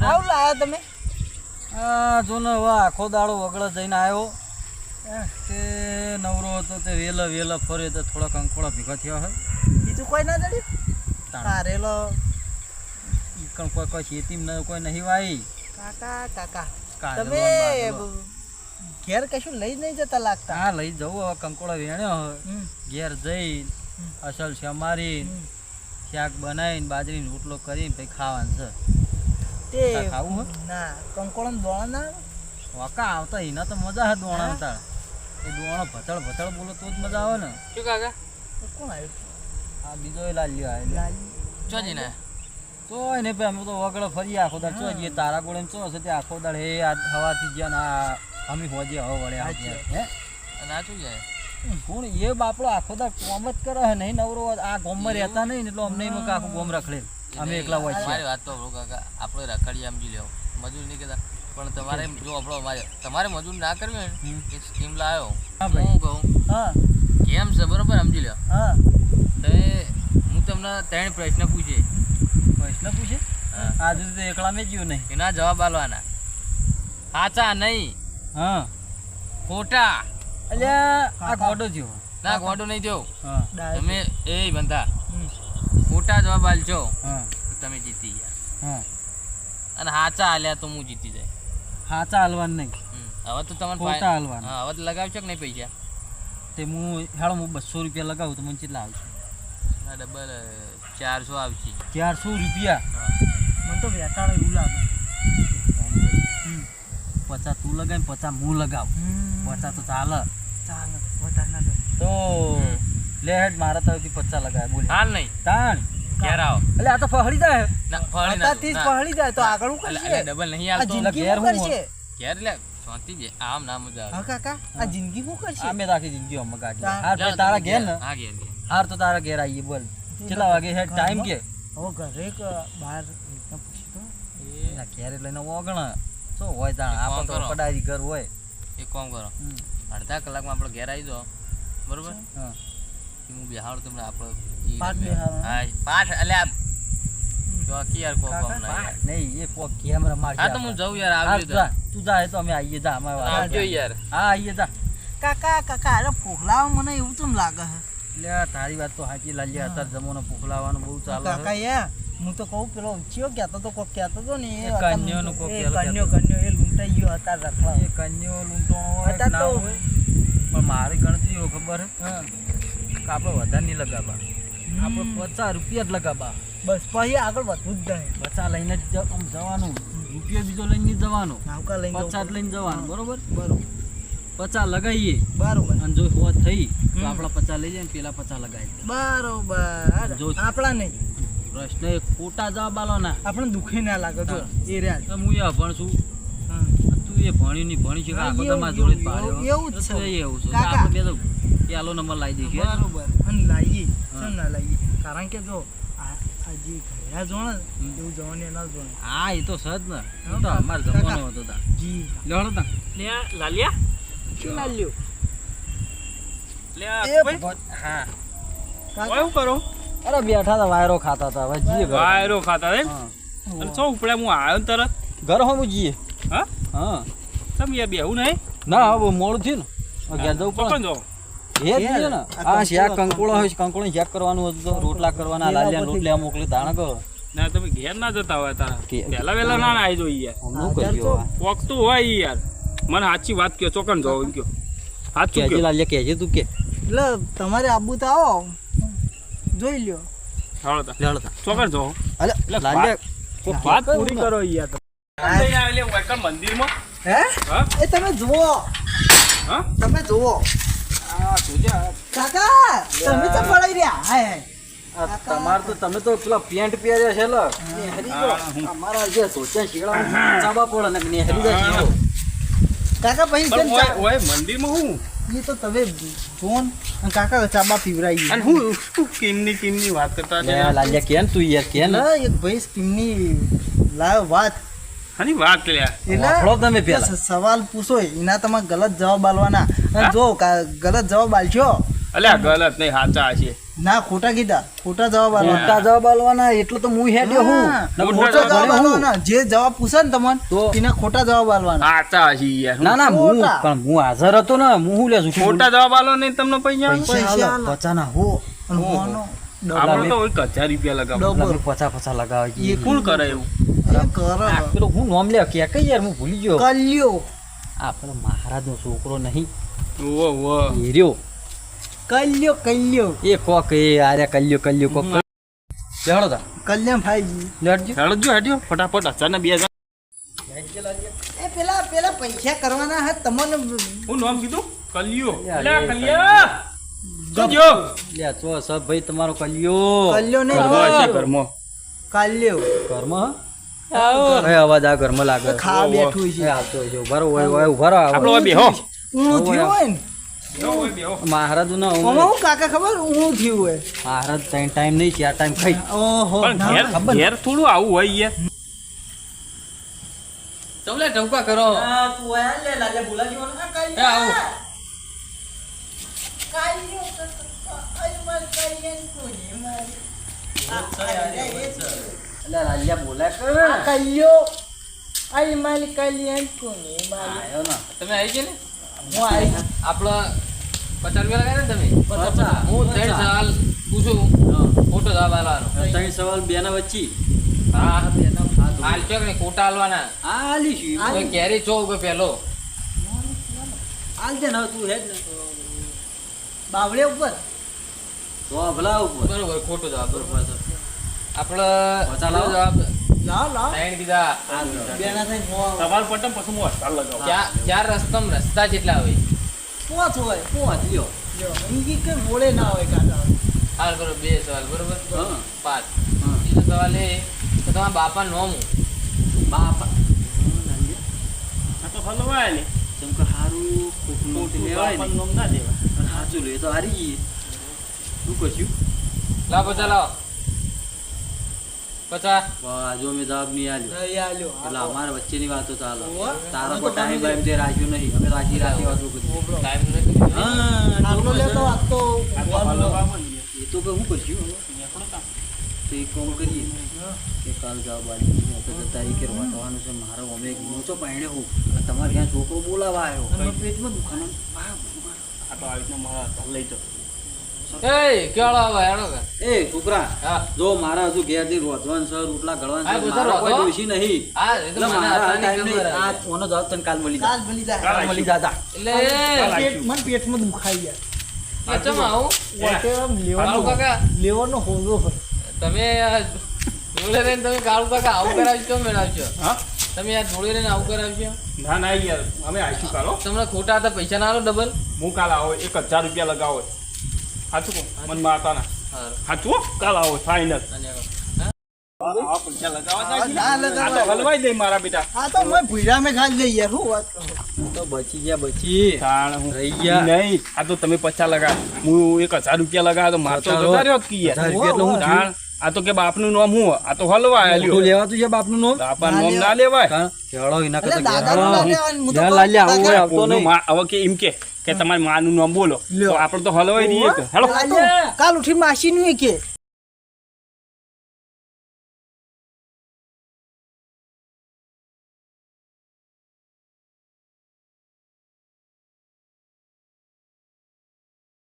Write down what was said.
આવું લાયા તમે? જો ને હવે આખો દાડો વગડો જઈને આવ્યો તે નવરો હતો તે વેલા ફરે તો થોડા કંકોળા ભેગા થયા હોય. બીજું કોઈ ના જડ્યું? તારેલો કોઈ ખેતીમાં કોઈ નહીં વાઈ. કાકા તમે ઘેર કશું લઈ નહીં જતા લાગતા? હા લઈ જવું. હવે કંકોળા વેણ્યો હોય ઘેર જઈ અસલ સમારી શાક બનાવીને બાજરીનો રોટલો કરીને પછી ખાવાનું છે. તે ખાવું હોય ના કંકોળા દોણા ના વાકા આવતા એના તો મજા આવે દોણા તાળ. એ દોણો ભતળ બોલો તો જ મજા આવે ને. શું કાકા કોણ આવ્યું? આ બીજો એ લાલ્યો આવે ચો જઈને તો એને ભાઈ અમે તો વગડો ફરી આખો દાડ ચો જઈએ. તારા ગોળે ચો હશે તે આખો દાડ હે આ હવાથી જ્યાં ના અમે હોજે હવે વળે હે ના શું જાય કોણ એ બાપડો આખો દાડ કોમ જ કરે હે નહીં નવરો. આ ગોમમાં રહેતા નહીં એટલે અમને એમ આખું ગોમ રખડેલ અમે એકલા હોય છે. મારી વાત તો કાકા આપણે રખડીએ સમજી લેવો મજૂર નહીં કહેતા પણ તમારે જો આપણો તમારે મજૂર ના કરવી હોય ને એક સ્કીમ લાવ્યો હું કહું કેમ છે બરોબર સમજી લો. તો હું તમને 3 પ્રશ્ન પૂછે આજ સુધી એકલા મેં જીવ નહીં. એના જવાબ આલવાના સાચા નહીં ખોટા. અલ્યા આ ગોડો થયો ના ખોટું નહીં થયો. હા તમે એ બનતા ખોટા જવાબ આલજો હા તમે જીતી ગયા હા અને સાચા આલ્યા તો હું જીતી જાય. હાચા હાલવાનું નહીં હવે તો તમારે ખોટા હાલવાનું. હા હવે તો લગાવશો કે નહીં પૈસા? તે હું હેડો હું 200 રૂપિયા લગાવું તો મને કેટલા આવશે? ના ડબલ 400 આવશે. 400 રૂપિયા? મને તો વેટાળ એવું લાગે. 50 તું લગાવ 50 હું લગાવ 50 તો ચાલે વધારે ના જાય તો લે હેડ મારા તરફથી 50 લગાવ બોલ. હાલ નહીં તાણ ઘેર આવો. એટલે આ તો ફહડી જાય. ના ફળી ના આતાથી જ પહળી જાય તો આગળ હું કરશે? ડબલ નહીં આ આવતો. જિંદગી ઘેર શું હું કરશે? ઘેર લે શાંતિ બે આમ ના મજા હા આવે. કાકા આ જિંદગી શું કરશે? આ મેં આખી જિંદગી અમે કાઢી. તાણ. હાર ભાઈ તારા ઘેર ને હા ઘેર હાર તો તારા ઘેર આવીએ બોલ. કેટલા વાગે હેડ ટાઈમ કે? હવે ઘરે કે બહાર રીતના પૂછી તો એના ઘેર લઈને ઓગણ શું હોય તાણ એક કામ આપણે તો કરો. પડારી ઘર હોય. એક કામ કરો અડધા કલાકમાં આપણો ઘેર આવી જાઓ બરોબર હા હું બિહાર તમને આપણો પાઠ બેહાડવાનો. હા પાઠ એટલે આ ચોકી યાર કોક કાકા, ના યાર. નહીં એ કોક કેમેરા મારશે. હા તો હું જાઉં યાર હાર આવજો જા તું જા એ તો અમે આવીએ જા અમારે વાત. આવજો યાર. હા આવીએ જા. કાકા અરે ફોખલાવ મને એવું કેમ લાગે છે? એટલે તારી વાત તો સાચી લાલ્યા. અત્યારે જમવાનો ફૂફલાવાનું બહુ ચાલે છે. કાકા યાર હું તો કહું પેલો ચિયો કહેતો તો કોક કહેતો તો ને એ કન્યાનું કોક કહેતો. કન્યો એ લૂંટાઈ ગયો અત્યારે રખડા. એ કન્યો લૂંટવાનો હોય કે અત્યારે ના તો હોય પણ મારી ગણતરી હોય ખબર હે કે આપણે વધારે નહીં લગાવવા. આપણે 50 રૂપિયા જ લગાવવા. બસ પછી આગળ વધવું જ નહીં. 50 લઈને જ આમ જવાનું. રૂપિયા બીજો લઈને નહીં જવાનો. નાવકા લઈને 50 લઈને જવાનું. બરોબર બરોબર 50 લગાવીએ બરોબર અને જો હોત થઈ તો આપણા 50 લઈ જાય ને પેલા 50 લગાવી. બરોબર જો. આપણા નહીં પ્રશ્ન એ ખોટા જવાબ આલો ના. આપણે દુખી ના લાગે જો એ રહ્યા તો હું એ ભણશું તું એ ભણ્યું નહીં ભણી છે હા, આખો એવું, તમારા જોડે જ એવું, પાડ્યો. એવું જ તો છે. એવું છે. કાકા. આપણે બે તો પેલો નંબર લાવી દઈશું. બરોબર અને લાવીએ કેમ ના લાવીએ? કારણ કે જો આ જે ગયા જોણે એવું જવાની ના જોણે. હા એ તો સજ ને એ તો અમારે જમવાનો હતો તા. જી લેવડો તા લે લાલિયા શું ના લ્યો? લે એ ભગવાન. હા કાકા શું કરો? અરે બેઠા હતા વાયરો ખાતા હતા. હવે જીએ ઘરે. વાયરો ખાતા એમ હા અને શું ઉપડે હું આવ્યો ને તરત ઘર હમ જીએ. હા હા સમ યાર બેહું નહીં ના હવે મોડું થયું ને હવે ઘેર જવું પડે. જો એ જ છે ને આ શાક કંકોળો હોય કંકોળો શાક કરવાનું હતું તો રોટલા કરવાના લાલ્યા રોટલા મોકલી તાણ કહો ના તમે ઘેર ના જતા હોય તારા કે- પહેલા વેલા ના આવી જો યાર હમનું કહ્યું આ. પોકતું હોય યાર મને સાચી વાત કયો ચોકન જો એમ કયો સાચું કેજે કયો લાલ્યા કેજે તું કે એટલે તમારે આબુ તો આવો જોઈ લ્યો. હાલો તા લેવડો તા ચોકન જો અલે લાલ્યા કોઈ વાત પૂરી કરો યાર લઈને આવેલી વૈકણ મંદિરમાં હે હા એ તમે જુઓ હા તમે જુઓ આ જોજે કાકા તમે તો પડાઈ રહ્યા હે આ તમાર તો તમે તો પેલા પેન્ટ પહેર્યા છે લે નેહરી ગયો. અમારા જે સોચા શીગડા ચાબા પડે ને નેહરી જાય શીગડો. કાકા પછી છે ને ચા- ઓય મંદિરમાં હું એ તો તમે જોન અને કાકા ચાબા પીવરાઈ અને હું કિમની વાત કરતા લે લાલ્યા કેન તું યાર કેન એક ભાઈ સ્કીમની લાવ વાત આની વાત લ્યા વાપરો તમે એટલે પેલા સવાલ પૂછો એના તમારે ગલત જવાબ આલવાના અને જો ગલત જવાબ આલશો અલ્યા ગલત નહીં સાચા છે ના ખોટા કીધા ખોટા જવાબ આલવાના મોટા જવાબ આલવાના એટલો તો હું હેડ્યો હું ખોટા ખોટા જવાબ ભલે હું. આલવાના જે જવાબ પૂછે ને તમને તો? એના ખોટા જવાબ આલવાના સાચા છે યાર ના ના હું ખોટા. પણ હું હાજર હતો ને હું શું લેશું ખોટા જવાબ આલો નહીં તમને પૈસા પૈસા આલો. પચાના હો અને હોનો આપણે તો 1000 રૂપિયા લગાવો ડબલ. પચા લગાવે છે એ કોણ કરે એવું એ કરો આ પેલો હું નામ લે કે કઈ યાર હું ભૂલી ગયો કલ્યો આ પેલો મહારાજનો છોકરો નહીં ઓ ઓ હેર્યો કલ્યો એ કોક એ આરે કલ્યો કોક લેવડો તા કલ્યાણ ભાઈજી લેડજો હેડજો હેડજો ફટાફટ 1000 ને 2000 એ પેલા પૈસા કરવાના હે તમને હું નામ કીધું કલિયો યા, અલ્યા લે, કલિયા જોજો લે ચો સબ ભાઈ તમારો કલ્યો કલ્યો નહીં ઘરમાં છે ઘરમાં કલ્યો ઘરમાં એ અવાજ આ ઘરમાં લાગે ખા બેઠું એ છે આવતો છે ઉભારો હોય ઉભારો આપણો હવે બેહો ઊંઘ થયું હોય ને મહારાજ નો આમાં હું કાકા ખબર ઊંઘ થયું હોય મહારાજ ત્રણ ટાઈમ નહીં ચાર ટાઈમ ખાઈ ઓહો પણ ઘેર ખબર ઘેર થોડું આવું હોય યાર ચમલે ટવકા કરો તું આયા લે લાલે બોલાજી મને એ આવો એટલે રાજા બોલા કર કલ્યો આઈ માલી કલ્યાણ કોની માલી આયો ના તમે આવી ગયા ને હું આઈ આપણો 50 રૂપિયા લગાવ્યા ને તમે 50. હું 3 સવાલ પૂછું ખોટો જવાબ આલવાનો ત્રણ સવાલ બે ના વચ્ચે હા હાલ છો કે નહીં? ખોટા આલવાના આ આલી છું કોઈ કેરી છો કોઈ પેલો આલ દે ને તું હેડ ને બાવળે ઉપર તો ભલા ઉપર બરોબર ખોટો જવાબ બરોબર છે આપણે પચા લાવો. જવાબ લાવ લાવ 3 કીધા બેના થઈ હો તમારું પટમ પછી હું હડતાલ લગાવું ચાર રસ્તા જેટલા હોય પોચ હોય પોત લ્યો જો ઈ કે મોડે ના હોય કાકા હાલ બરોબર 2 સવાલ બરોબર હા. 5 હા. બીજો સવાલ એ કે તમારા બાપા નોમ બાપા આ તો હલવાય ને ચમક હારું કોકનું મોટું લેવાય બાપાનું ને નામ ના દેવાય અને હાચું લે તો હારી ગઈ શું કરશું લાવો પચા લાવો 50 વાહ જો મેં જવાબ નહીં આલ્યો નહીં આલ્યો એટલે અમારા વચ્ચેની વાતો ચાલો ઓહો. તારો અમે કોઈ તો ટાઈમ બની બાઈમ તે રાખ્યો નહીં અમે રાજી વાતો કરી ટાઈમ નથી હા આટલો લેતો આ તો આ તો હલવામાં ને યાર. એ તો કે હું કરશું હવે? નીકળો તા. તો એક કામ કરીએ કે કાલ જવાબ આલી તો તારીખે વાંચવાનું છે મારો અમે એક મોચો પાણી હું અને તમારે ત્યાં છોકરો બોલાવા આવ્યો અને મારા પેટમાં દુખાનો આ તો આવી રીતના મારા હડતાલ લઈ જાઓ એ કેળો આવે હેડો કે એ છોકરા હા જો મારા હજુ ઘેર થી રોધવાન છે રોટલા ઘડવાન હા, છે બધા મારા કોઈ રોધો. દોષી નહીં આ એ તો એટલે મને મારા આતાની ટાઈમ નહીં ખબર આ હતી. ઓનો જવાબ તને કાલ મળી કાલ જાય ભલી કાલ જાય મળી જાતા એટલે મને પેટમાં દુખાઈ ગયા એ ચમ આવું વાટે આમ કાળુ લેવાનો કાકા લેવાનો હોજો હોય તમે જોડે રહીને તમે કાળુ કાકા આવું કરાવશો તો મેળવશો હા તમે યાર જોડે રહીને આવું કરાવશો ના ના યાર અમે આવીશું કાલો તમને ખોટા હતા પૈસા ના આલો ડબલ હું કાલ આવો 1000 રૂપિયા લગાવો સાચું કહું મન માતાના સાચું હો? કાલ આવો ફાઇનલ આ પૈસા લગાવવા જાય ના આ લગાવાય. તો હલવાઈ દે મારા બેટા આ તો મેં ભૂરા મેં ખાઈ લઈ યાર શું વાત કરો તો બચી ગયા બચી તાણ હું રહી ગયા. નહીં આ તો તમે 50 લગા હું 1000 રૂપિયા લગા તો માર તો પચાસ જતા રહ્યો કી 1000 યાર રૂપિયા એટલે હું તાણ આ તો કે બાપનું નામ હું આ તો હલવા મોટું આલ્યો લેવાતું છે બાપનું નામ બાપા નામ ના લેવાય કાં? કેળો એના એટલે કરતા દાદાનું ના ઘેર લેવાનું, હું તો ઘેર કહું લાલ્યા આવું દાદા- હોય આવતો નહીં હવે કે એમ કે તમારી માનું નામ બોલો લ્યો. તો આપણે તો હલવાઈ દઈએ કે હેલો આ તો કાલ ઉઠી માસી નું કે